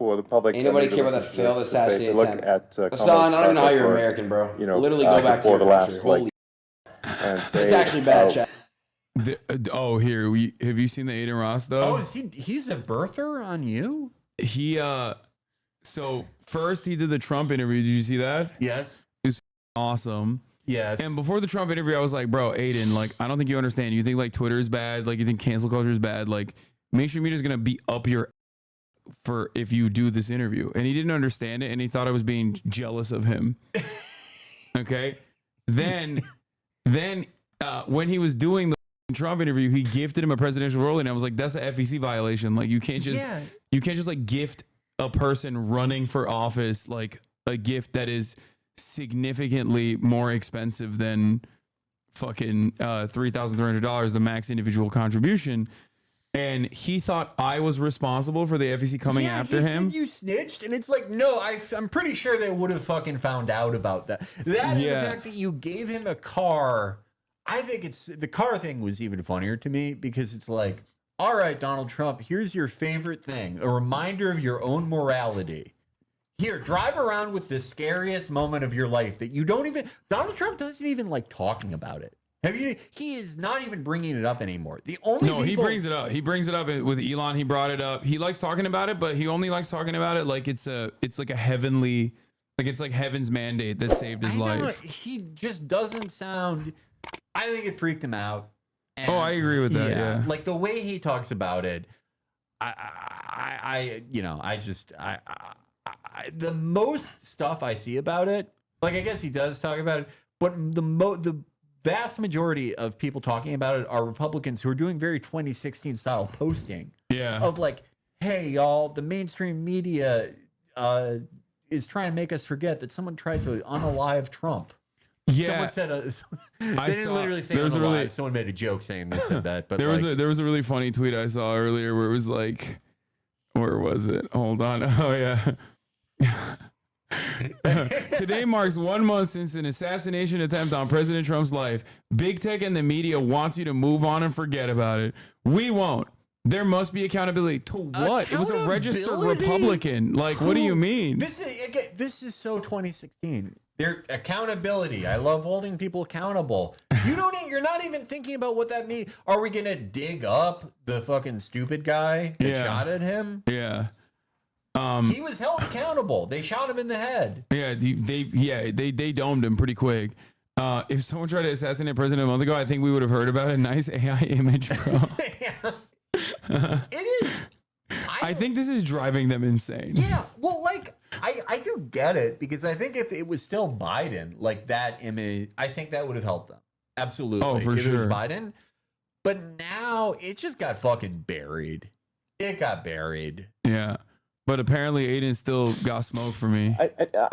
for the public. Ain't nobody care about the failed assassination attempt. Hassan, I don't even know how you're American, bro. Literally go back to your country. Holy. It's actually bad, chat. Have you seen the Adin Ross though? Oh, he's a birther on you? So first he did the Trump interview. Did you see that? Yes. It was awesome. Yes. And before the Trump interview, I was like, bro, Adin, like, I don't think you understand. You think like Twitter is bad. Like you think cancel culture is bad. Like mainstream media is going to be up your for if you do this interview. And he didn't understand it. And he thought I was being jealous of him. Okay. Then when he was doing the Trump interview, he gifted him a presidential role. And I was like, that's an FEC violation. Like you can't just like gift a person running for office like a gift that is significantly more expensive than fucking $3,300, the max individual contribution. And he thought I was responsible for the FEC coming after him. Said you snitched, and it's like, no, I'm pretty sure they would have fucking found out about that. And the fact that you gave him a car, I think the car thing was even funnier to me because it's like, all right, Donald Trump, here's your favorite thing, a reminder of your own morality. Here, drive around with the scariest moment of your life that you don't even, Donald Trump doesn't even like talking about it. He is not even bringing it up anymore. He brings it up. He brings it up with Elon. He brought it up. He likes talking about it, but he only likes talking about it like it's like a heavenly, like it's like heaven's mandate that saved his life. He just doesn't sound, I think it freaked him out. And I agree with that. Yeah. Like the way he talks about it, the most stuff I see about it, like I guess he does talk about it, but the vast majority of people talking about it are Republicans who are doing very 2016 style posting. Yeah. Of like, hey y'all, the mainstream media is trying to make us forget that someone tried to unalive Trump. Yeah, someone said they didn't literally say unalive. Someone made a joke saying they said that, but there was a really funny tweet I saw earlier where it was like, where was it? Hold on. Oh yeah. Today marks 1 month since an assassination attempt on President Trump's life. Big tech and the media wants you to move on and forget about it. We won't. There must be accountability. To what? It was a registered Republican. Like, what do you mean? This is so 2016. Their accountability. I love holding people accountable. You're not even thinking about what that means. Are we gonna dig up the fucking stupid guy that shot at him? Yeah. He was held accountable. They shot him in the head. Yeah, they domed him pretty quick. If someone tried to assassinate President a month ago, I think we would have heard about it. Nice AI image, bro. It is. I think this is driving them insane. Yeah, well, like I do get it because I think if it was still Biden, like that image, I think that would have helped them. Absolutely. Oh, for sure. It was Biden. But now it just got fucking buried. It got buried. Yeah. But apparently Aiden still got smoke for me. I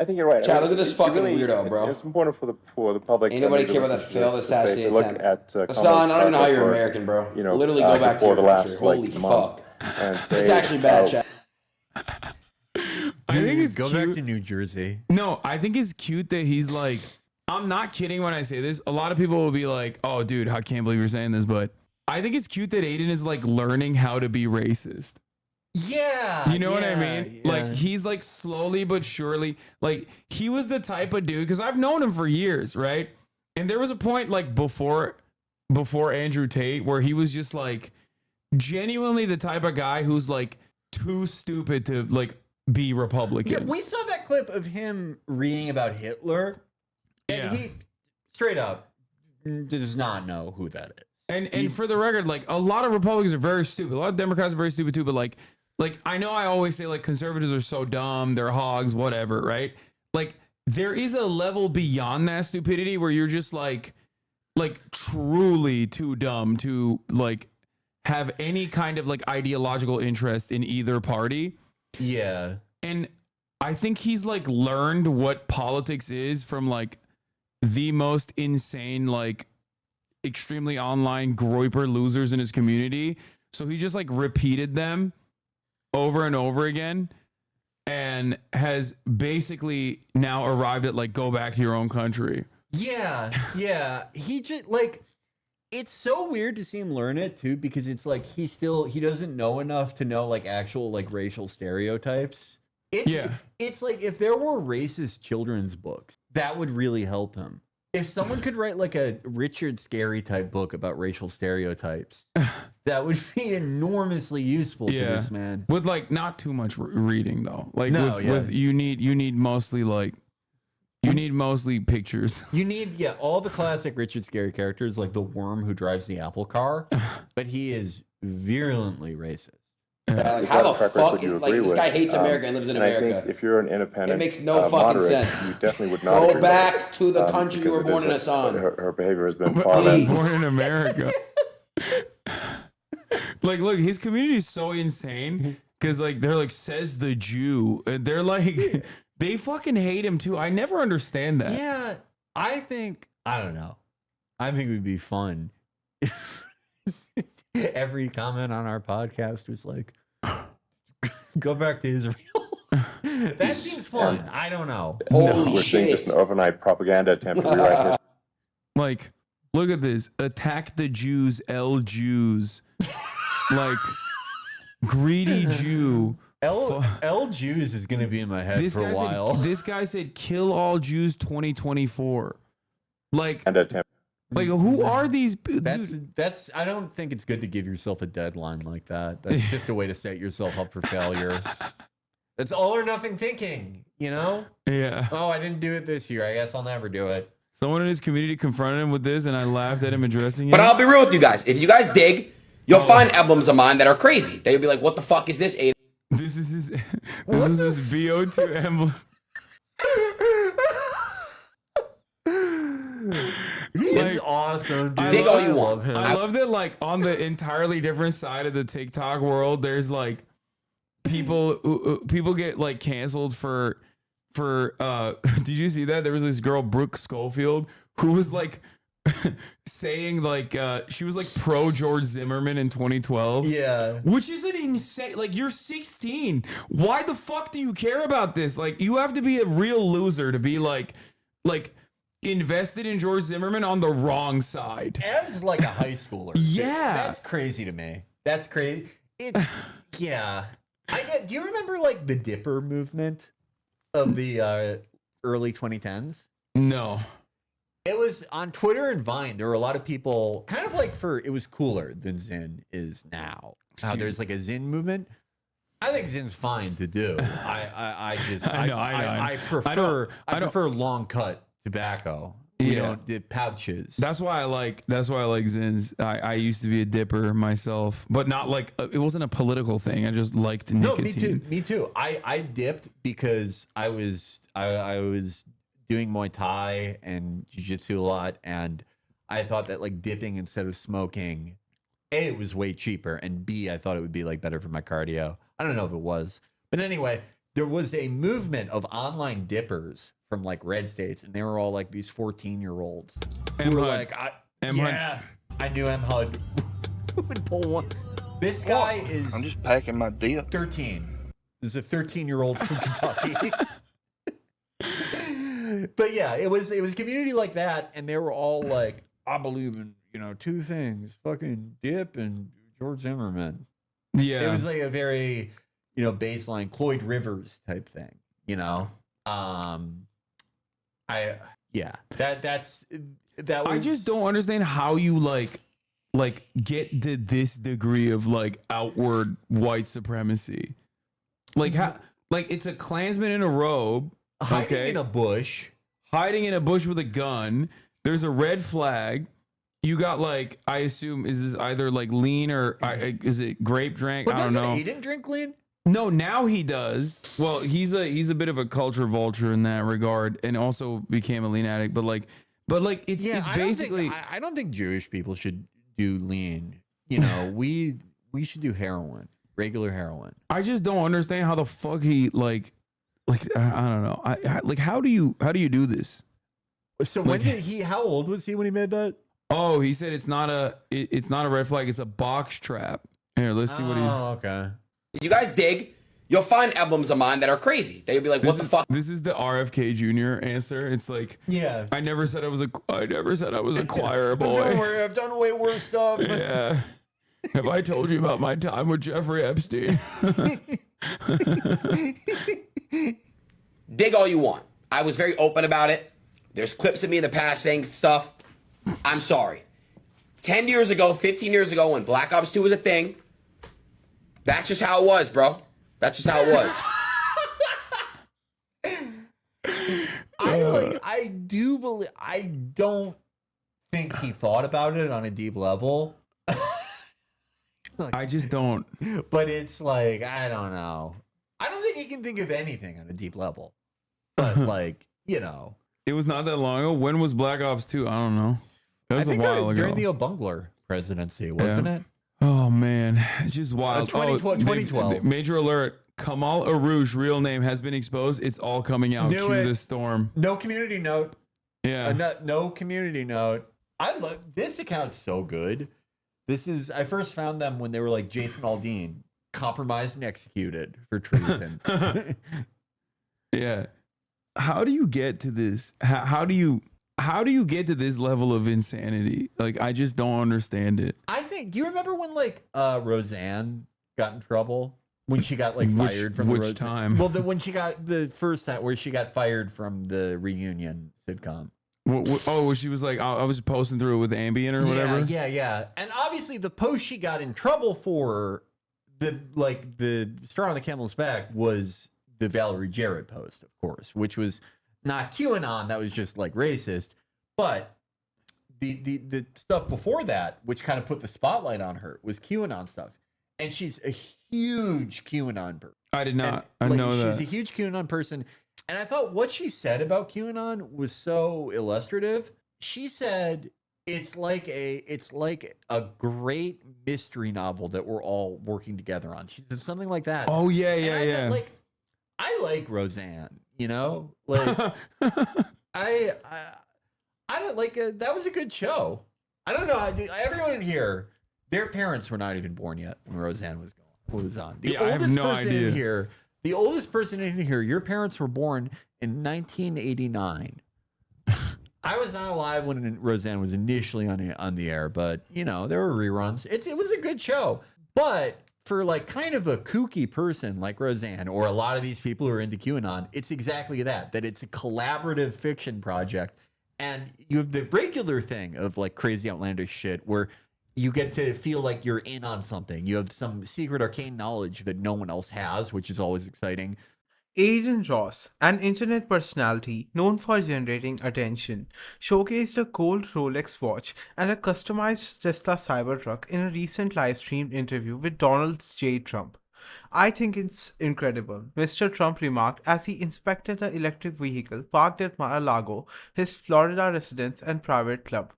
think you're right. Chad, look at this fucking weirdo, bro. It's important for the public. Ain't nobody care about the failed assassination attempt. Hassan, I don't even know how you're American, bro. Literally go back to your country. Holy fuck. It's actually bad, Chad. I think it's go cute. Back to New Jersey. No, I think it's cute that he's like, I'm not kidding when I say this. A lot of people will be like, oh, dude, I can't believe you're saying this. But I think it's cute that Aiden is like learning how to be racist. Yeah. You know what I mean? Yeah. Like he's like slowly but surely, like he was the type of dude, because I've known him for years, right? And there was a point like before Andrew Tate where he was just like genuinely the type of guy who's like too stupid to like be Republican. Yeah, we saw that clip of him reading about Hitler, and he straight up does not know who that is. And for the record, like a lot of Republicans are very stupid. A lot of Democrats are very stupid too. But like I know I always say like conservatives are so dumb, they're hogs, whatever, right? Like there is a level beyond that stupidity where you're just like truly too dumb to like have any kind of like ideological interest in either party. Yeah. And I think he's like learned what politics is from like the most insane, like extremely online groiper losers in his community. So he just like repeated them over and over again and has basically now arrived at like, go back to your own country. Yeah. Yeah. He just like, It's so weird to see him learn it too, because it's like he doesn't know enough to know like actual like racial stereotypes. It's like if there were racist children's books, that would really help him. If someone could write like a Richard Scarry type book about racial stereotypes, that would be enormously useful to this man. With like not too much reading though. Like with you need mostly like you need mostly pictures. You need all the classic Richard Scarry characters, like the worm who drives the Apple car, but he is virulently racist. How the fuck? Like this guy hates America and lives in America. I think if you're an independent, it makes no fucking sense. You definitely would not go back to the country you were born in, Hasan. Her behavior has been far less. Born in America. Like, look, his community is so insane because, like, they're like, says the Jew. They're like, they fucking hate him too. I never understand that. Yeah, I don't know. I think it would be fun. Every comment on our podcast was like, go back to Israel. That seems fun. I don't know. We're seeing just an overnight propaganda attempt to rewrite history. Like, look at this. Attack the Jews, Jews. Like, greedy Jew. Jews is going to be in my head for a while. This guy said, kill all Jews 2024. Like, and attempt. Like, who are these? That's. I don't think it's good to give yourself a deadline like that. That's just a way to set yourself up for failure. That's all or nothing thinking, you know? Yeah. Oh, I didn't do it this year. I guess I'll never do it. Someone in his community confronted him with this, and I laughed at him addressing it. But I'll be real with you guys. If you guys dig, you'll find emblems of mine that are crazy. They'll be like, "What the fuck is this?" This is his. This is his VO2 emblem. He's awesome, dude. Dig all you want. I love that, like, on the entirely different side of the TikTok world, there's like people get like canceled for did you see that? There was this girl, Brooke Schofield, who was like saying like she was like pro George Zimmerman in 2012. Yeah. Which is an insane, like, you're 16. Why the fuck do you care about this? Like, you have to be a real loser to be like invested in George Zimmerman on the wrong side. As like a high schooler. Yeah. That's crazy to me. That's crazy. It's yeah. Do you remember like the Dipper movement of the early 2010s? No. It was on Twitter and Vine. There were a lot of people kind of like it was cooler than Zin is now. How there's like a Zin movement. I think Zin's fine to do. I prefer long cut tobacco. We don't dip pouches. That's why I like Zins. I used to be a dipper myself, but not like it wasn't a political thing. I just liked nicotine. Me too. I dipped because I was doing Muay Thai and jiu-jitsu a lot, and I thought that like dipping instead of smoking, A, it was way cheaper, and B, I thought it would be like better for my cardio. I don't know if it was, but anyway, there was a movement of online dippers from like red states, and they were all like these 14-year-olds who were like, I knew M HUD would pull one. This guy is. I'm just packing my dip. 13. This is a 13-year-old from Kentucky. But yeah, it was a community like that, and they were all like, I believe in two things: fucking dip and George Zimmerman. Yeah, it was like a very baseline Cloyd Rivers type thing. I just don't understand how you like get to this degree of like outward white supremacy. Like how, like, it's a Klansman in a robe, hiding in a bush with a gun. There's a red flag. You got like, I assume, is this either like lean or is it grape drink? But I don't know. He didn't drink lean. No, now he does. Well, he's a bit of a culture vulture in that regard, and also became a lean addict. But it's basically. I don't think Jewish people should do lean. We should do heroin, regular heroin. I just don't understand how the fuck he like I don't know. I like, how do you do this? So when did he? How old was he when he made that? Oh, he said it's not a red flag. It's a box trap. Here, let's see what he. Oh, okay. You guys dig, You'll find albums of mine that are crazy. They'll be like, "What the fuck?" This is the RFK Jr. answer. It's like, yeah, I never said I was a choir boy. Don't worry, I've done way worse stuff. Yeah. Have I told you about my time with Jeffrey Epstein? Dig all you want. I was very open about it. There's clips of me in the past saying stuff. I'm sorry. 10 years ago, 15 years ago, when Black Ops 2 was a thing, that's just how it was, bro. That's just how it was. I don't think he thought about it on a deep level. I just don't. But it's like, I don't know. I don't think he can think of anything on a deep level. But like, you know. It was not that long ago. When was Black Ops 2? I don't know. That was a while ago. During the Obungler presidency, wasn't it? Oh, man. It's just wild. 2012. Major alert. Kamal Arouge, real name, has been exposed. It's all coming out. Cue the storm. No community note. Yeah. No community note. I love this account's so good. I first found them when they were like Jason Aldean, compromised and executed for treason. Yeah. How do you get to this? How do you get to this level of insanity? Like, I just don't understand it. Do you remember when like Roseanne got in trouble? When she got like fired from which time? Well, when she got the first time where she got fired from the reunion sitcom. Oh, she was like, I was posting through it with Ambien or whatever. Yeah. And obviously, the post she got in trouble for, the straw on the camel's back was the Valerie Jarrett post, of course, which was not QAnon. That was just like racist. But the stuff before that, which kind of put the spotlight on her, was QAnon stuff. And she's a huge QAnon person. I did not. I know that. She's a huge QAnon person. And I thought what she said about QAnon was so illustrative. She said it's like a great mystery novel that we're all working together on. She said something like that. Oh yeah. Thought, I like Roseanne, you know? Like I don't like that was a good show. I don't know. Everyone in here, their parents were not even born yet when Roseanne was on. I have no idea. The oldest person in here, your parents were born in 1989. I was not alive when Roseanne was initially on the air, but you know, there were reruns. It was a good show. But for like kind of a kooky person like Roseanne, or a lot of these people who are into QAnon, it's exactly that it's a collaborative fiction project. And you have the regular thing of like crazy outlandish shit where you get to feel like you're in on something. You have some secret arcane knowledge that no one else has, which is always exciting. Adin Ross, an internet personality known for generating attention, showcased a gold Rolex watch and a customized Tesla Cybertruck in a recent live-streamed interview with Donald J. Trump. "I think it's incredible," Mr. Trump remarked as he inspected the electric vehicle parked at Mar-a-Lago, his Florida residence and private club.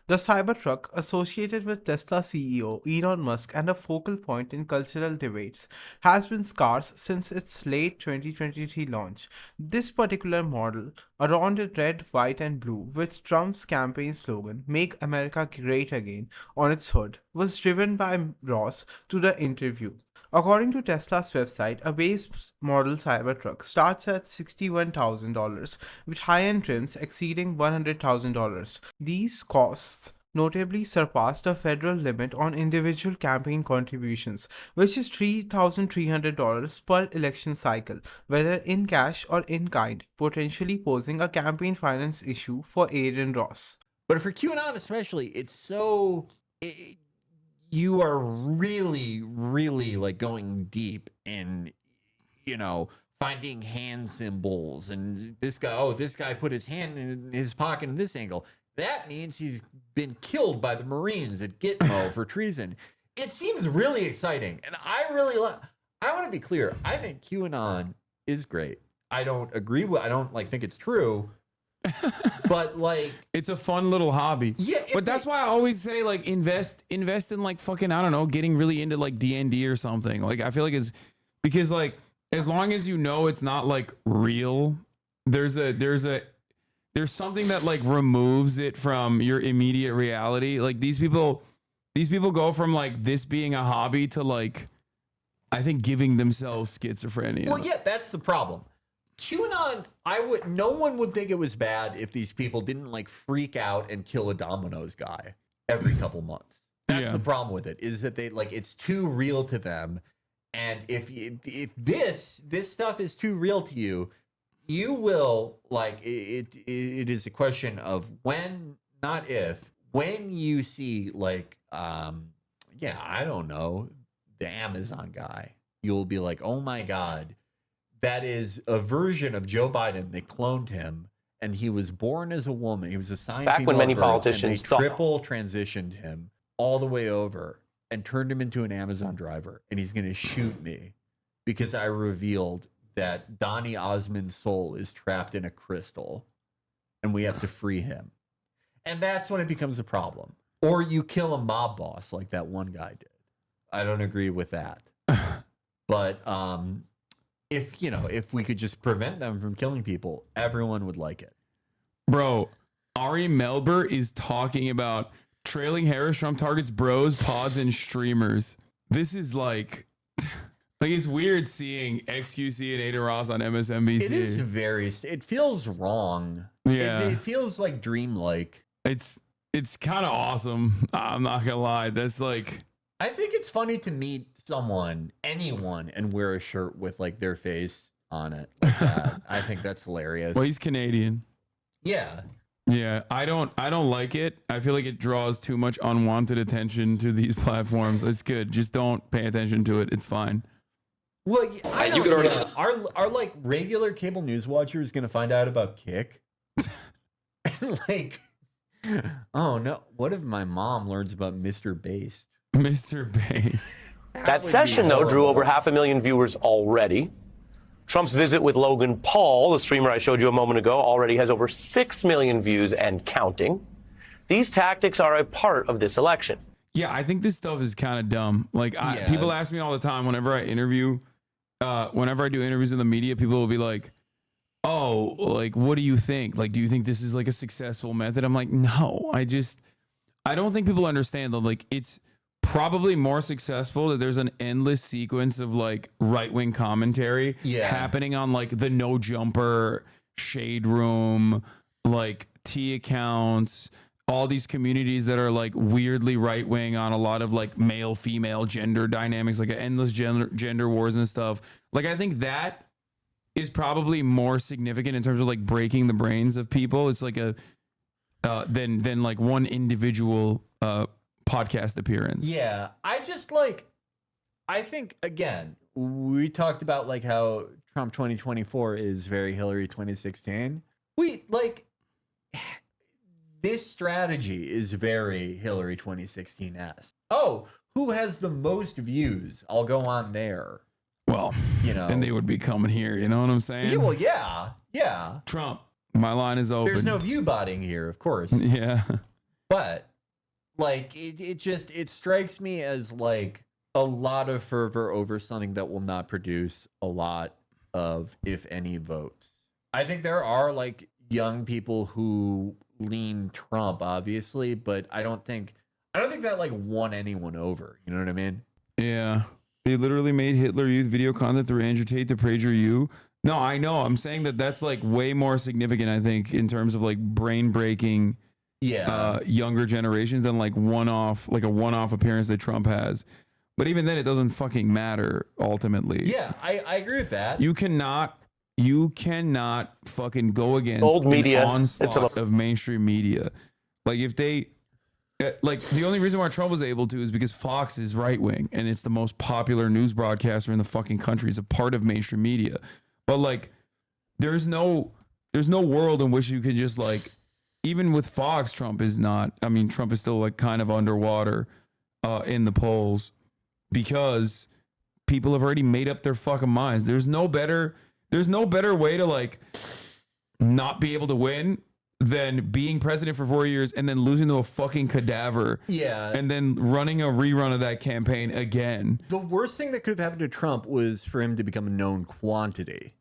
The Cybertruck, associated with Tesla CEO Elon Musk and a focal point in cultural debates, has been scarce since its late 2023 launch. This particular model, adorned in red, white, and blue, with Trump's campaign slogan, "Make America Great Again," on its hood, was driven by Ross to the interview. According to Tesla's website, a base model Cybertruck starts at $61,000, with high-end trims exceeding $100,000. These costs notably surpassed the federal limit on individual campaign contributions, which is $3,300 per election cycle, whether in cash or in kind, potentially posing a campaign finance issue for Adin Ross. But for QAnon especially, it's so... you are really, really like going deep in, you know, finding hand symbols and this guy put his hand in his pocket in this angle. That means he's been killed by the Marines at Gitmo for treason. It seems really exciting. And I want to be clear. I think QAnon is great. I don't think it's true. But like, it's a fun little hobby. Yeah, but that's why I always say like invest in like fucking, I don't know, getting really into like D&D or something. Like I feel like it's because like as long as you know it's not like real, there's something that like removes it from your immediate reality. Like these people go from like this being a hobby to like I think giving themselves schizophrenia. Well, yeah, that's the problem. QAnon, no one would think it was bad if these people didn't like freak out and kill a Domino's guy every couple months. That's the problem with it, is that they like it's too real to them. And if this stuff is too real to you, you will like it is a question of when, not if, when you see like I don't know, the Amazon guy, you'll be like, oh my God, that is a version of Joe Biden. They cloned him and he was born as a woman. He was assigned back when many birth, politicians and they thought triple transitioned him all the way over and turned him into an Amazon driver. And he's going to shoot me because I revealed that Donny Osmond's soul is trapped in a crystal and we have to free him. And that's when it becomes a problem. Or you kill a mob boss like that one guy did. I don't agree with that. But if we could just prevent them from killing people, everyone would like it. Bro, Ari Melber is talking about trailing Harris Trump targets bros, pods, and streamers. This is like it's weird seeing XQC and Adin Ross on MSNBC. It is it feels wrong. Yeah. It feels like dreamlike. It's kind of awesome. I'm not gonna lie. That's like, I think it's funny to meet anyone, and wear a shirt with like their face on it like that. I think that's hilarious. well, he's Canadian. Yeah. Yeah, I don't like it. I feel like it draws too much unwanted attention to these platforms. It's good. Just don't pay attention to it. It's fine. Well, you could already are like regular cable news watchers going to find out about Kick? Like, oh no, what if my mom learns about Mr. Bass? Mr. Bass. that session, though, drew over 500,000 viewers already. Trump's visit with Logan Paul, the streamer I showed you a moment ago, already has over 6 million views and counting. These tactics are a part of this election. Yeah, I think this stuff is kind of dumb. Like, people ask me all the time whenever I interview, whenever I do interviews in the media, people will be like, oh, like, what do you think? Like, do you think this is like a successful method? I'm like, no, I don't think people understand that, like, it's probably more successful that there's an endless sequence of like right-wing commentary happening on like the No Jumper, Shade Room, like T accounts, all these communities that are like weirdly right-wing on a lot of like male-female gender dynamics, like endless gender wars and stuff. Like, I think that is probably more significant in terms of like breaking the brains of people. It's like a than like one individual podcast appearance. Yeah, I think, again, we talked about like how Trump 2024 is very Hillary 2016. This strategy is very Hillary 2016-esque. Oh, who has the most views? I'll go on there. Well, then they would be coming here. You know what I'm saying? Yeah, well, yeah. Trump, my line is open. There's no view botting here, of course. Yeah. But like it strikes me as like a lot of fervor over something that will not produce a lot of, if any, votes. I think there are like young people who lean Trump, obviously, but I don't think that like won anyone over. You know what I mean? Yeah. They literally made Hitler Youth video content through Andrew Tate to prager you. No, I know. I'm saying that's like way more significant, I think, in terms of like brain breaking younger generations than like a one-off appearance that Trump has. But even then, it doesn't fucking matter ultimately. Yeah, I agree with that. You cannot fucking go against old media an onslaught of mainstream media. Like, if they like, the only reason why Trump was able to is because Fox is right wing and it's the most popular news broadcaster in the fucking country. It's a part of mainstream media. But like, there's no world in which you could just like, even with Fox, Trump is still like kind of underwater in the polls because people have already made up their fucking minds. There's no better way to like not be able to win than being president for 4 years and then losing to a fucking cadaver. Yeah. And then running a rerun of that campaign again. The worst thing that could have happened to Trump was for him to become a known quantity.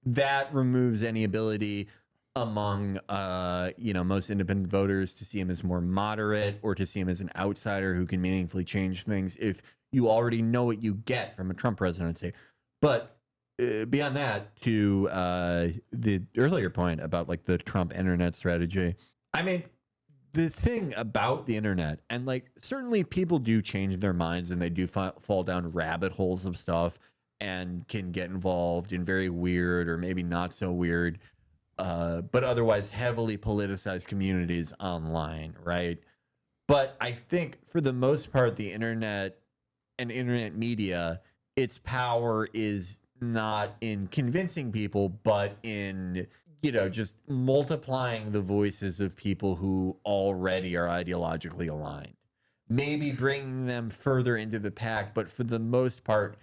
That removes any ability among most independent voters to see him as more moderate or to see him as an outsider who can meaningfully change things. If you already know what you get from a Trump presidency. But beyond that, to the earlier point about like the Trump internet strategy, I mean, the thing about the internet, and like certainly people do change their minds and they do fall down rabbit holes of stuff and can get involved in very weird or maybe not so weird, but otherwise heavily politicized communities online, right? But I think for the most part, the internet and internet media, its power is not in convincing people, but in, you know, just multiplying the voices of people who already are ideologically aligned. Maybe bringing them further into the pack, but for the most part,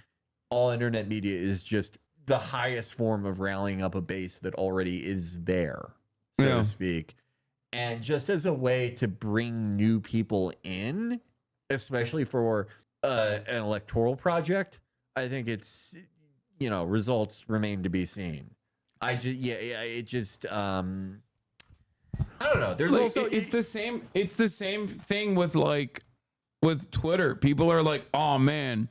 all internet media is just the highest form of rallying up a base that already is there, so to speak. And just as a way to bring new people in, especially for an electoral project, I think it's, you know, results remain to be seen. I don't know. There's like, also it's the same thing with like with Twitter. People are like, oh man,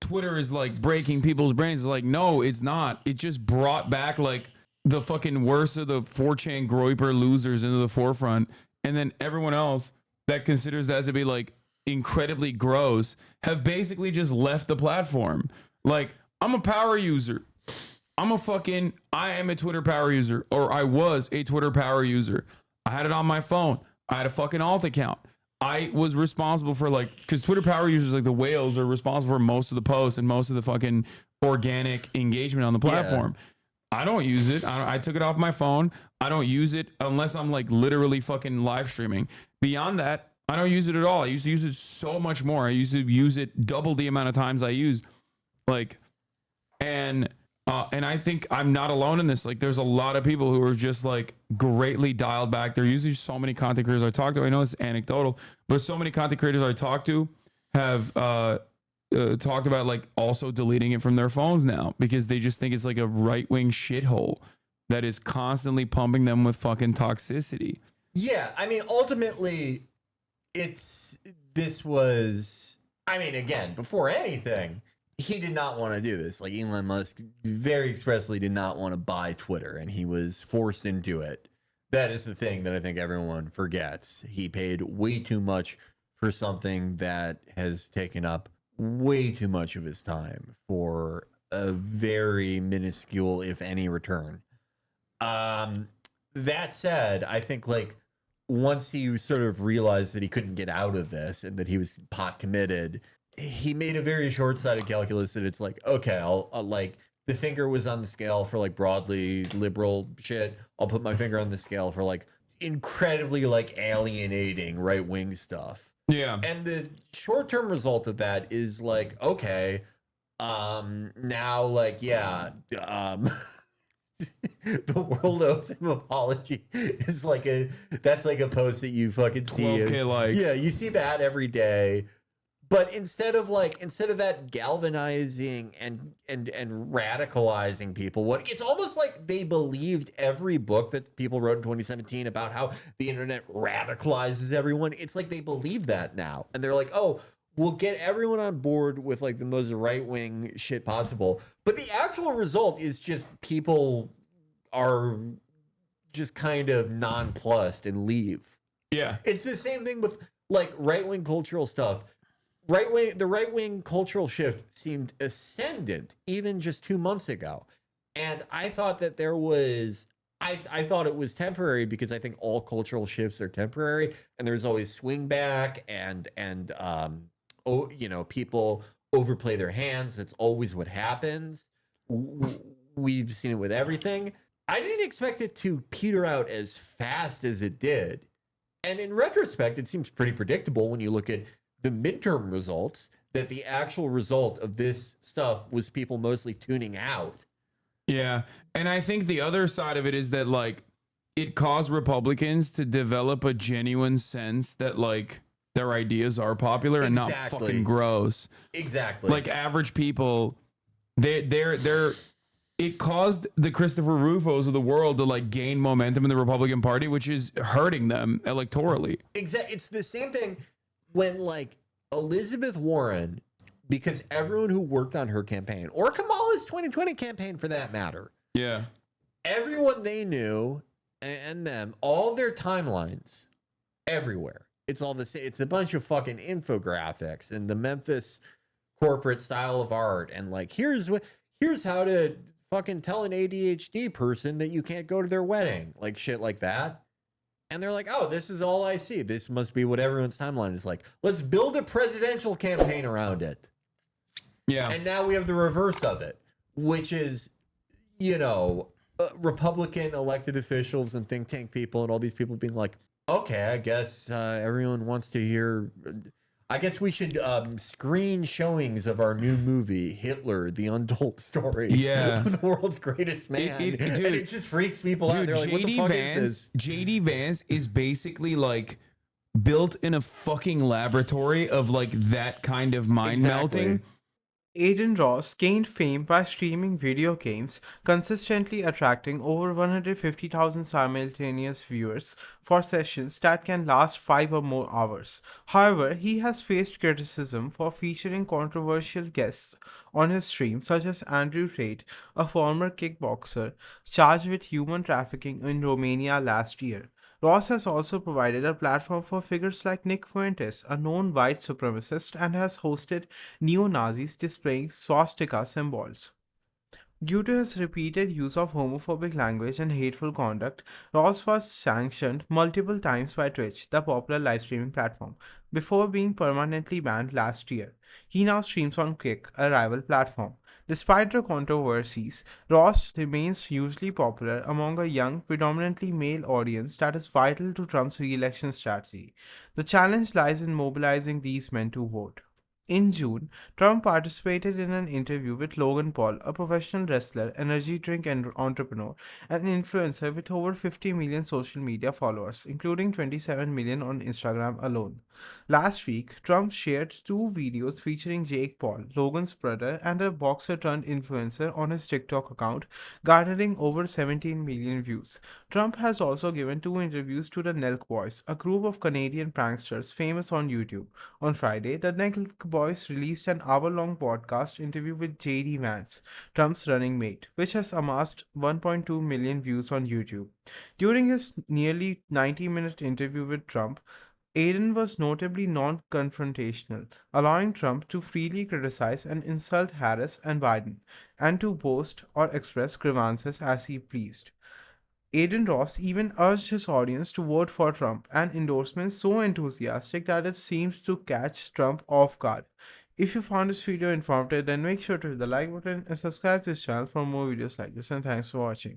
Twitter is like breaking people's brains. It's like, no, it's not. It just brought back like the fucking worst of the 4chan groyper losers into the forefront, and then everyone else that considers that to be like incredibly gross have basically just left the platform. Like, I'm a power user. I am a Twitter power user, or I was a Twitter power user. I had it on my phone. I had a fucking alt account. I was responsible for like, because Twitter power users like the whales are responsible for most of the posts and most of the fucking organic engagement on the platform. Yeah. I don't use it. I took it off my phone. I don't use it unless I'm like literally fucking live streaming. Beyond that, I don't use it at all. I used to use it so much more. I used to use it double the amount of times I use. Like, and I think I'm not alone in this. Like, there's a lot of people who are just like greatly dialed back. There are usually so many content creators I talk to. I know it's anecdotal, but so many content creators I talk to have talked about like also deleting it from their phones now because they just think it's like a right-wing shithole that is constantly pumping them with fucking toxicity. Yeah, I mean, ultimately, again, before anything, he did not want to do this. Like, Elon Musk very expressly did not want to buy Twitter, and he was forced into it. That is the thing that I think everyone forgets. He paid way too much for something that has taken up way too much of his time for a very minuscule, if any, return. That said, I think like once he sort of realized that he couldn't get out of this and that he was pot committed, he made a very short-sighted calculus that it's like, okay, I'll like the finger was on the scale for like broadly liberal shit. I'll put my finger on the scale for like incredibly like alienating right-wing stuff. Yeah. And the short-term result of that is like, okay, now like, yeah, the world owes him an apology is like that's like a post that you fucking see. 12K likes. Yeah, you see that every day. But instead of that galvanizing and radicalizing people, it's almost like they believed every book that people wrote in 2017 about how the internet radicalizes everyone. It's like they believe that now. And they're like, oh, we'll get everyone on board with like the most right-wing shit possible. But the actual result is just people are just kind of nonplussed and leave. Yeah. It's the same thing with like right-wing cultural stuff. The right-wing cultural shift seemed ascendant even just 2 months ago. And I thought that I thought it was temporary because I think all cultural shifts are temporary and there's always swing back and people overplay their hands. That's always what happens. We've seen it with everything. I didn't expect it to peter out as fast as it did. And in retrospect, it seems pretty predictable when you look at the midterm results that the actual result of this stuff was people mostly tuning out. Yeah. And I think the other side of it is that like it caused Republicans to develop a genuine sense that like their ideas are popular and not fucking gross. Exactly. Like average people, it caused the Christopher Rufos of the world to like gain momentum in the Republican Party, which is hurting them electorally. Exactly. It's the same thing when like Elizabeth Warren because everyone who worked on her campaign, or Kamala's 2020 campaign for that matter, Yeah. everyone they knew and them, all their timelines, everywhere. It's all the same. It's a bunch of fucking infographics and the Memphis corporate style of art. And like, here's how to fucking tell an ADHD person that you can't go to their wedding, like shit like that. And they're like, oh, this is all I see. This must be what everyone's timeline is like. Let's build a presidential campaign around it. Yeah. And now we have the reverse of it, which is, Republican elected officials and think tank people and all these people being like, okay, I guess everyone wants to hear. I guess we should screen showings of our new movie, Hitler, the Untold Story of the world's greatest man. Dude, and it just freaks people out. They're like, what the fuck is this? JD Vance is basically like built in a fucking laboratory of like that kind of mind melting. Adin Ross gained fame by streaming video games, consistently attracting over 150,000 simultaneous viewers for sessions that can last 5 or more hours. However, he has faced criticism for featuring controversial guests on his stream, such as Andrew Tate, a former kickboxer charged with human trafficking in Romania last year. Ross has also provided a platform for figures like Nick Fuentes, a known white supremacist, and has hosted neo-Nazis displaying swastika symbols. Due to his repeated use of homophobic language and hateful conduct, Ross was sanctioned multiple times by Twitch, the popular live streaming platform, before being permanently banned last year. He now streams on Kick, a rival platform. Despite the controversies, Ross remains hugely popular among a young, predominantly male audience that is vital to Trump's re-election strategy. The challenge lies in mobilizing these men to vote. In June, Trump participated in an interview with Logan Paul, a professional wrestler, energy drink entrepreneur, and influencer with over 50 million social media followers, including 27 million on Instagram alone. Last week, Trump shared 2 videos featuring Jake Paul, Logan's brother, and a boxer turned influencer on his TikTok account, garnering over 17 million views. Trump has also given 2 interviews to the Nelk Boys, a group of Canadian pranksters famous on YouTube. On Friday, the Nelk Boys released an hour-long podcast interview with JD Vance, Trump's running mate, which has amassed 1.2 million views on YouTube. During his nearly 90-minute interview with Trump, Adin was notably non-confrontational, allowing Trump to freely criticize and insult Harris and Biden, and to boast or express grievances as he pleased. Adin Ross even urged his audience to vote for Trump, an endorsement so enthusiastic that it seemed to catch Trump off guard. If you found this video informative, then make sure to hit the like button and subscribe to this channel for more videos like this, and thanks for watching.